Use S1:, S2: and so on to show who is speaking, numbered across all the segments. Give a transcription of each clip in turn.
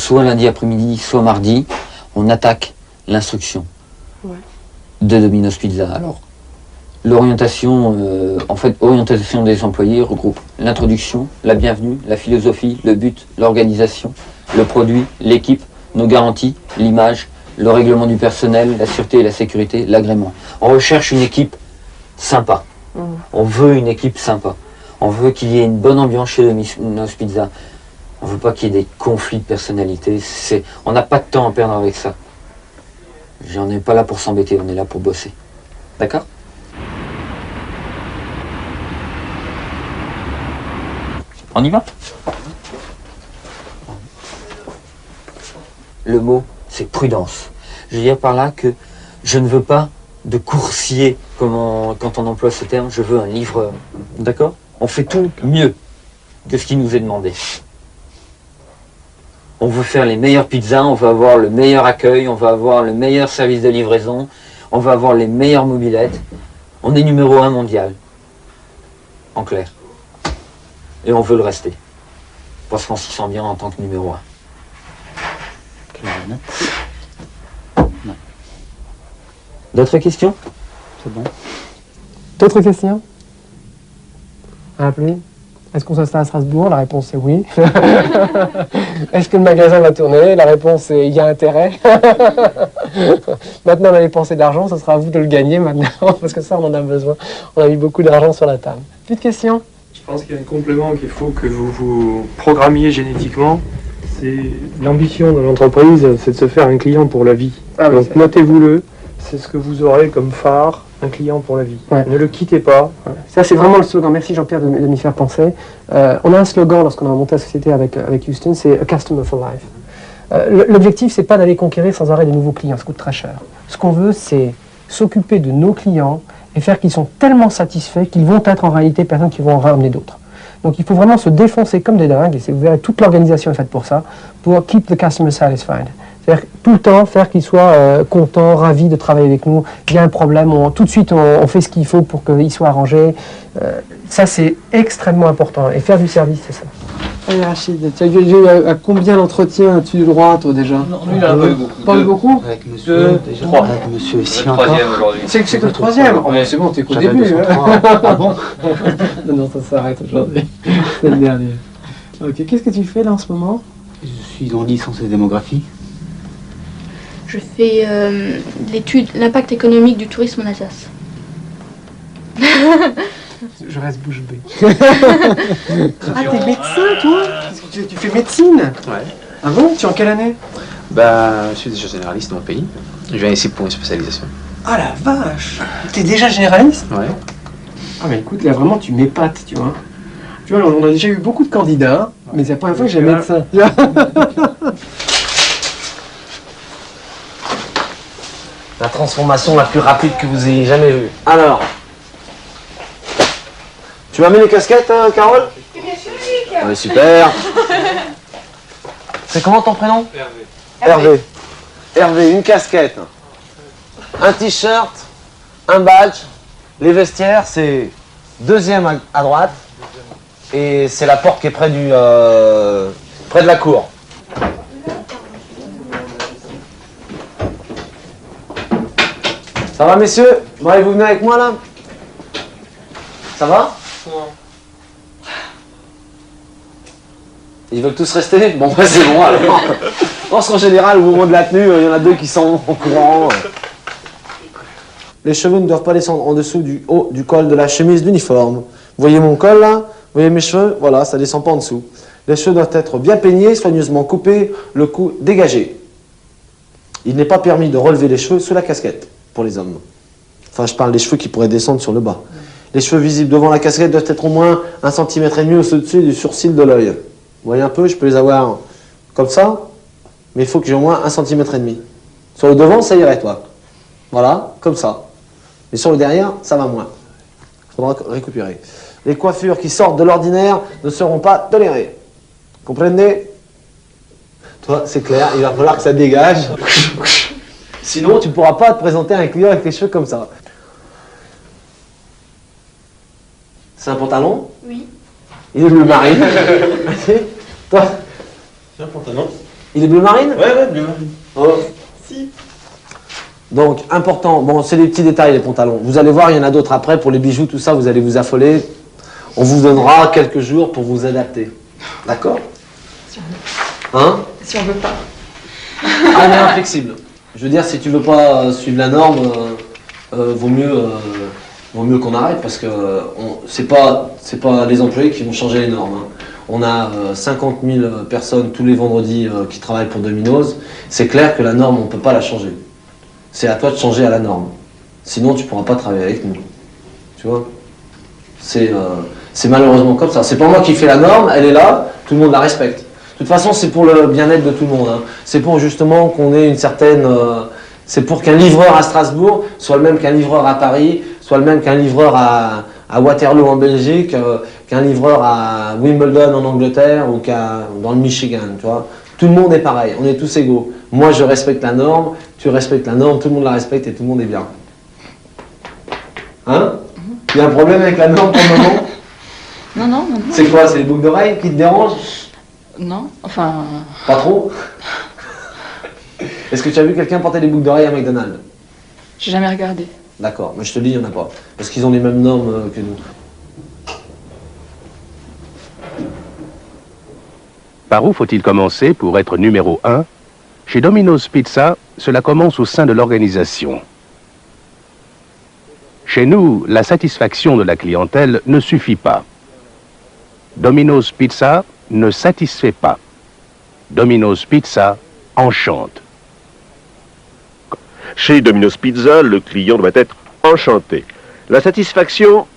S1: soit lundi après-midi, soit mardi, on attaque l'instruction de Domino's Pizza. Alors, l'orientation, orientation des employés regroupe l'introduction, la bienvenue, la philosophie, le but, l'organisation, le produit, l'équipe, nos garanties, l'image, le règlement du personnel, la sûreté et la sécurité, l'agrément. On recherche une équipe sympa. On veut une équipe sympa. On veut qu'il y ait une bonne ambiance chez Domino's Pizza. On veut pas qu'il y ait des conflits de personnalité. On n'a pas de temps à perdre avec ça. On n'est pas là pour s'embêter, on est là pour bosser. D'accord ? On y va ? Le mot, c'est prudence. Je veux dire par là que je ne veux pas de coursier, quand on emploie ce terme, je veux un livreur. D'accord ? On fait tout mieux que ce qui nous est demandé. On veut faire les meilleures pizzas, on veut avoir le meilleur accueil, on veut avoir le meilleur service de livraison, on veut avoir les meilleures mobilettes. On est numéro 1 mondial, en clair. Et on veut le rester, parce qu'on s'y sent bien en tant que numéro 1. D'autres questions ?
S2: C'est bon.
S3: D'autres questions ? Appelez. Est-ce qu'on s'installe à Strasbourg? La réponse est oui. Est-ce que le magasin va tourner? La réponse est il y a intérêt. Maintenant, on a dépensé de l'argent, ce sera à vous de le gagner maintenant, parce que ça, on en a besoin. On a mis beaucoup d'argent sur la table. Plus de questions?
S4: Je pense qu'il y a un complément qu'il faut que vous vous programmiez génétiquement. C'est l'ambition de l'entreprise, c'est de se faire un client pour la vie.
S3: Ah oui,
S4: donc notez-vous-le, c'est ce que vous aurez comme phare. Un client pour la vie.
S3: Ouais.
S4: Ne le quittez pas.
S3: Ça, c'est vraiment le slogan. Merci Jean-Pierre de m'y faire penser. On a un slogan lorsqu'on a monté la société avec Houston, c'est A Customer for Life. L'objectif, c'est pas d'aller conquérir sans arrêt de nouveaux clients, ça coûte très cher. Ce qu'on veut, c'est s'occuper de nos clients et faire qu'ils sont tellement satisfaits qu'ils vont être en réalité personnes qui vont en ramener d'autres. Donc il faut vraiment se défoncer comme des dingues, et vous verrez, toute l'organisation est faite pour ça, pour keep the customer satisfied. C'est-à-dire tout le temps faire qu'ils soient contents, ravis de travailler avec nous. Il y a un problème, tout de suite on fait ce qu'il faut pour qu'il soit arrangé. Ça c'est extrêmement important. Et faire du service, c'est ça. Allez Rachid, tu as vu à combien d'entretiens as-tu eu droit toi déjà?
S5: Non, lui il a pas eu beaucoup.
S3: Pas eu beaucoup?
S2: Avec monsieur, déjà.
S5: 3.
S2: Avec monsieur ici
S5: Le
S2: encore.
S5: 3e aujourd'hui.
S3: C'est que le troisième. Oh, mais c'est bon, t'es qu'au
S2: J'avais
S3: début.
S2: 203. Ah bon?
S3: Non, ça s'arrête aujourd'hui. C'est le dernier. Ok, qu'est-ce que tu fais là en ce moment?
S2: Je suis en licence de démographie.
S6: Je fais l'étude, l'impact économique du tourisme en Alsace.
S3: Je reste bouche bée. Ah, t'es médecin, toi? Tu fais médecine?
S7: Ouais.
S3: Ah bon? Tu es en quelle année?
S7: Bah, je suis déjà généraliste dans mon pays. Je viens ici pour une spécialisation.
S3: Ah la vache! T'es déjà généraliste?
S7: Ouais.
S3: Ah mais écoute, là vraiment tu m'épates, tu vois. Tu vois, on a déjà eu beaucoup de candidats, mais c'est la première fois que j'ai un médecin.
S8: La transformation la plus rapide que vous ayez jamais vue.
S3: Alors,
S8: tu m'as mis les casquettes, Carole? Ouais, super. C'est comment ton prénom? Hervé. Hervé, une casquette, un t-shirt, un badge. Les vestiaires, c'est deuxième à droite. Et c'est la porte qui est près de la cour. Ça va, messieurs? Bon, allez, vous venez avec moi, là? Ça va? Ils veulent tous rester? Bon, bah, c'est bon, alors. Je pense qu'en général, au moment de la tenue, il y en a deux qui sont en courant. Les cheveux ne doivent pas descendre en dessous du haut du col de la chemise d'uniforme. Vous voyez mon col, là? Vous voyez mes cheveux? Voilà, ça descend pas en dessous. Les cheveux doivent être bien peignés, soigneusement coupés, le cou dégagé. Il n'est pas permis de relever les cheveux sous la casquette. Pour les hommes. Enfin, je parle des cheveux qui pourraient descendre sur le bas. Les cheveux visibles devant la casquette doivent être au moins 1,5 cm au-dessus du sourcil de l'œil. Vous voyez un peu, je peux les avoir comme ça, mais il faut que j'ai au moins 1,5 cm. Sur le devant, ça irait, toi. Voilà, comme ça. Mais sur le derrière, ça va moins. Il faudra récupérer. Les coiffures qui sortent de l'ordinaire ne seront pas tolérées. Comprenez? Toi, c'est clair, il va falloir que ça dégage. Sinon, tu ne pourras pas te présenter à un client avec les cheveux comme ça. C'est un pantalon?
S6: Oui.
S3: Il est bleu marine. Toi?
S9: C'est un pantalon.
S8: Il est bleu marine?
S5: Ouais, bleu marine.
S8: Oh.
S5: Si.
S8: Donc, important, bon, c'est les petits détails, les pantalons. Vous allez voir, il y en a d'autres après, pour les bijoux, tout ça, vous allez vous affoler. On vous donnera quelques jours pour vous adapter. D'accord? Hein?
S9: Si on veut pas.
S8: On est inflexible. Je veux dire, si tu veux pas suivre la norme, vaut mieux qu'on arrête, parce que c'est pas les employés qui vont changer les normes. Hein. On a 50 000 personnes tous les vendredis qui travaillent pour Domino's. C'est clair que la norme, on peut pas la changer. C'est à toi de changer à la norme. Sinon, tu pourras pas travailler avec nous. Tu vois? C'est malheureusement comme ça. C'est pas moi qui fais la norme, elle est là, tout le monde la respecte. De toute façon, c'est pour le bien-être de tout le monde. Hein. C'est pour justement qu'on ait une certaine... c'est pour qu'un livreur à Strasbourg soit le même qu'un livreur à Paris, soit le même qu'un livreur à Waterloo en Belgique, qu'un livreur à Wimbledon en Angleterre ou dans le Michigan. Tu vois? Tout le monde est pareil, on est tous égaux. Moi, je respecte la norme, tu respectes la norme, tout le monde la respecte et tout le monde est bien. Hein? Il y a un problème avec la norme pour le moment?
S9: Non, non, non.
S8: C'est quoi? C'est les boucles d'oreilles qui te dérangent?
S9: Non, enfin...
S8: Pas trop? Est-ce que tu as vu quelqu'un porter des boucles d'oreilles à McDonald's?
S9: J'ai jamais regardé.
S8: D'accord, mais je te dis, il n'y en a pas. Parce qu'ils ont les mêmes normes que nous.
S10: Par où faut-il commencer pour être numéro 1? Chez Domino's Pizza, cela commence au sein de l'organisation. Chez nous, la satisfaction de la clientèle ne suffit pas. Domino's Pizza ne satisfait pas. Domino's Pizza enchante.
S11: Chez Domino's Pizza, le client doit être enchanté. La satisfaction,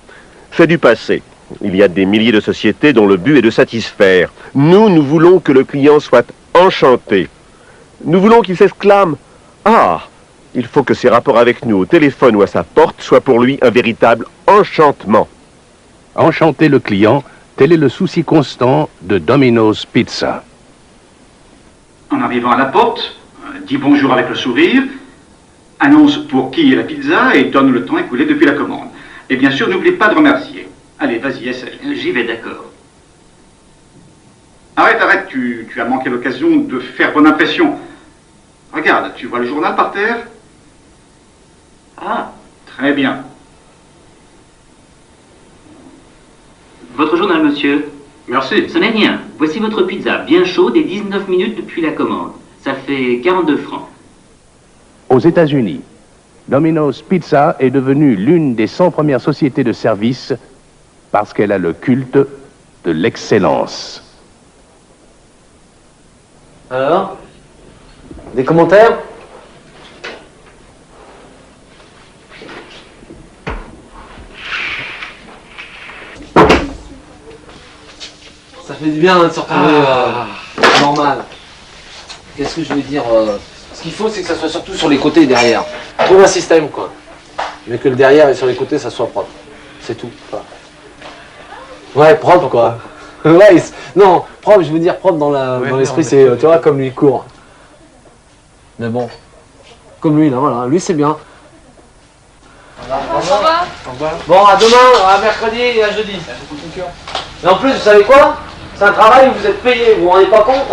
S11: c'est du passé. Il y a des milliers de sociétés dont le but est de satisfaire. Nous voulons que le client soit enchanté. Nous voulons qu'il s'exclame « Ah !» Il faut que ses rapports avec nous au téléphone ou à sa porte soient pour lui un véritable enchantement.
S10: Enchanter le client, tel est le souci constant de Domino's Pizza.
S12: En arrivant à la porte, dis bonjour avec le sourire, annonce pour qui est la pizza et donne le temps écoulé depuis la commande. Et bien sûr, n'oublie pas de remercier. Allez, vas-y, essaye.
S13: J'y vais, d'accord.
S12: Arrête, tu as manqué l'occasion de faire bonne impression. Regarde, tu vois le journal par terre?
S13: Ah.
S12: Très bien.
S13: Votre journal, monsieur.
S12: Merci.
S13: Ce n'est rien. Voici votre pizza, bien chaude et 19 minutes depuis la commande. Ça fait 42 francs.
S10: Aux États-Unis, Domino's Pizza est devenue l'une des 100 premières sociétés de service parce qu'elle a le culte de l'excellence.
S8: Alors? Des commentaires? Ça fait du bien de se retrouver normal. Qu'est-ce que je veux dire Ce qu'il faut, c'est que ça soit surtout sur les côtés et derrière. Trouve un système, quoi. Mais que le derrière et sur les côtés, ça soit propre. C'est tout. Ouais, propre, quoi. Ouais, non, propre, je veux dire propre dans l'esprit, c'est, tu vois, comme lui, court. Mais bon, comme lui, là, voilà. Lui, c'est bien.
S9: Au revoir.
S8: Bon, à demain, à mercredi et à jeudi. Mais en plus, vous savez quoi? C'est un travail où vous êtes payé, vous vous rendez pas compte?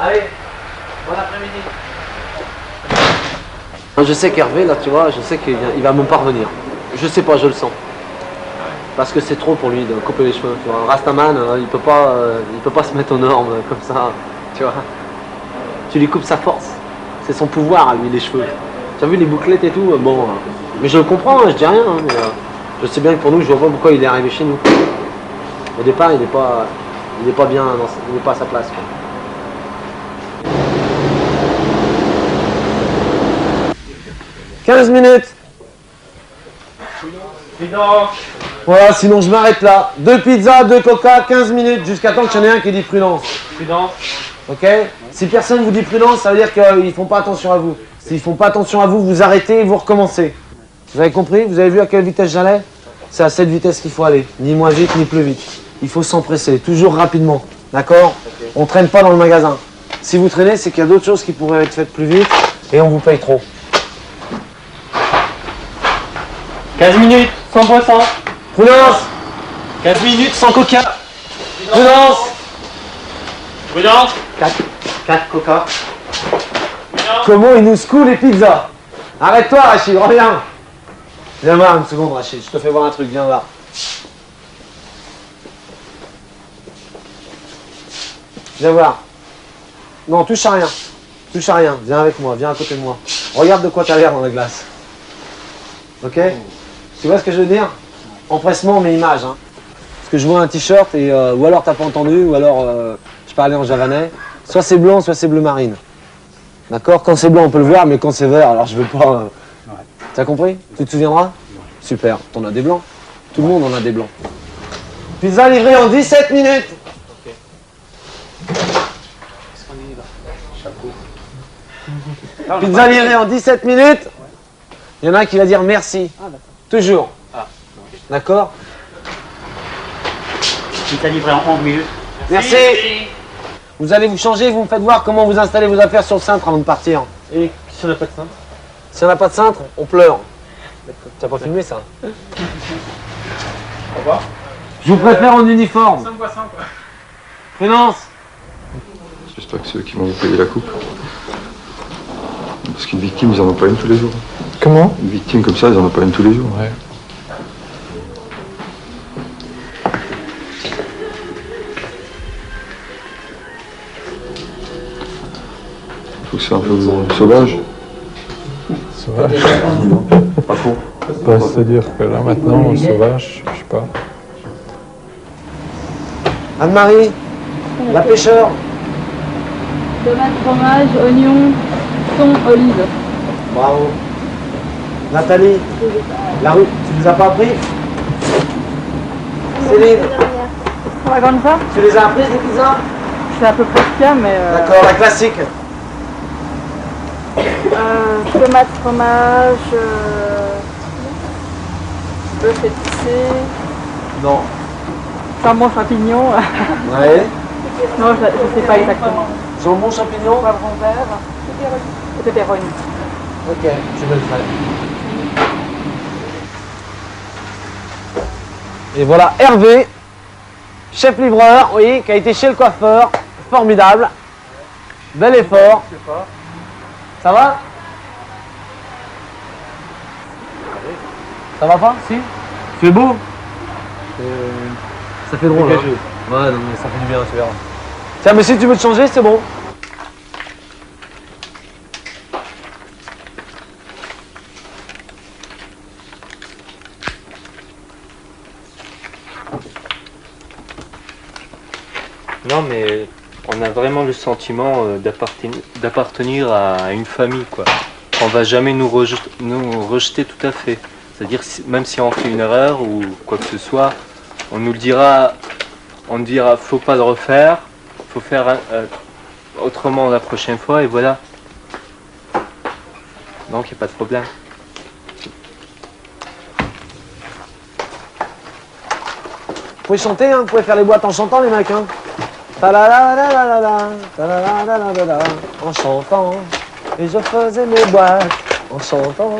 S8: Allez, bon après-midi. Je sais qu'Hervé, là, tu vois, je sais qu'il va me parvenir. Je sais pas, je le sens. Parce que c'est trop pour lui de couper les cheveux, tu vois. Rastaman, il peut pas se mettre aux normes comme ça, tu vois. Tu lui coupes sa force. C'est son pouvoir à lui, les cheveux. Tu as vu les bouclettes et tout, bon. Mais je le comprends, je dis rien, hein, mais je sais bien que pour nous, je vois pas pourquoi il est arrivé chez nous. Au départ, il est pas bien, il n'est pas à sa place, quoi. « 15 minutes. Voilà, sinon je m'arrête là. 2 pizzas, 2 coca, 15 minutes, jusqu'à temps qu'il y en ait un qui dit prudence.
S4: Prudence.
S8: Ok? Si personne vous dit prudence, ça veut dire qu'ils ne font pas attention à vous. S'ils ne font pas attention à vous, vous arrêtez et vous recommencez. Vous avez compris? Vous avez vu à quelle vitesse j'allais? C'est à cette vitesse qu'il faut aller. Ni moins vite, ni plus vite. Il faut s'empresser, toujours rapidement. D'accord? On ne traîne pas dans le magasin. Si vous traînez, c'est qu'il y a d'autres choses qui pourraient être faites plus vite et on vous paye trop.
S4: 15 minutes, sans boisson.
S8: Prudence.
S4: 15 minutes, sans coca.
S8: Prudence.
S12: Prudence. 4 coca.
S8: Comment ils nous secouent les pizzas? Arrête-toi, Rachid, reviens. Viens voir une seconde, Rachid, je te fais voir un truc, viens voir. Viens voir. Non, touche à rien. Touche à rien. Viens avec moi, viens à côté de moi. Regarde de quoi t'as l'air dans la glace. Ok? Tu vois ce que je veux dire? Empressement, mais image. Hein. Parce que je vois un t-shirt et ou alors t'as pas entendu, ou alors je parlais en javanais. Soit c'est blanc, soit c'est bleu marine. D'accord? Quand c'est blanc, on peut le voir, mais quand c'est vert, alors je veux pas. T'as compris? Tu te souviendras? Super. T'en as des blancs. Tout le monde en a des blancs. Pizza livrée en 17 minutes. Pizza livrée en 17 minutes. Il y en a un qui va dire merci. Toujours. D'accord?
S12: Pizza livrée en 11 minutes.
S8: Merci. Vous allez vous changer, vous me faites voir comment vous installez vos affaires sur le cintre avant de partir.
S2: Et si on n'a pas de cintre?
S8: Si on n'a pas de cintre, on pleure. Tu n'as pas filmé ça?
S2: Au revoir.
S8: Je vous préfère en uniforme. Prudence.
S5: J'espère que c'est eux qui vont vous payer la coupe. Parce qu'une victime, ils en ont pas une tous les jours.
S4: Comment?
S5: Une victime comme ça, ils en ont pas une tous les jours.
S4: Ouais.
S5: Faut que c'est un peu sauvage.
S4: Sauvage?
S5: Pas faux.
S4: Bah, c'est-à-dire que là maintenant, sauvage, je sais pas.
S8: Anne-Marie, la pêcheur.
S14: Tomate, fromage, oignon, thon, olive.
S8: Bravo. Nathalie, la rue, tu les as pas appris? Céline,
S14: On va comme ça?
S8: tu les as appris les pizzas?
S14: C'est à peu près ce qu'il y a, mais...
S8: D'accord, la classique.
S14: Tomate, fromage, bœuf épicé,
S8: Non.
S14: jambon, champignon.
S8: Ouais.
S14: Non, je ne sais pas exactement.
S8: Jambon, champignon.
S14: Poivron vert et pepperoni.
S8: Ok, je me le ferai. Et voilà Hervé, chef livreur, oui, qui a été chez le coiffeur. Formidable. Bel effort. Ça va? Ça va pas? Si? Tu es beau? Ça fait drôle. Hein. Ouais, non, mais ça fait du bien, tu verras. Tiens, mais si tu veux te changer, c'est bon.
S15: Non, mais on a vraiment le sentiment d'appartenir à une famille, quoi. On va jamais nous rejeter tout à fait. C'est-à-dire, même si on fait une erreur ou quoi que ce soit, on nous le dira, faut pas le refaire, faut faire autrement la prochaine fois, et voilà. Donc, il n'y a pas de problème.
S8: Vous pouvez chanter, hein, vous pouvez faire les boîtes en chantant, les mecs. Hein. Ta-la-la-la-la-la-la, ta-la-la-la-la-la-la, en chantant. Et je faisais mes boîtes en chantant.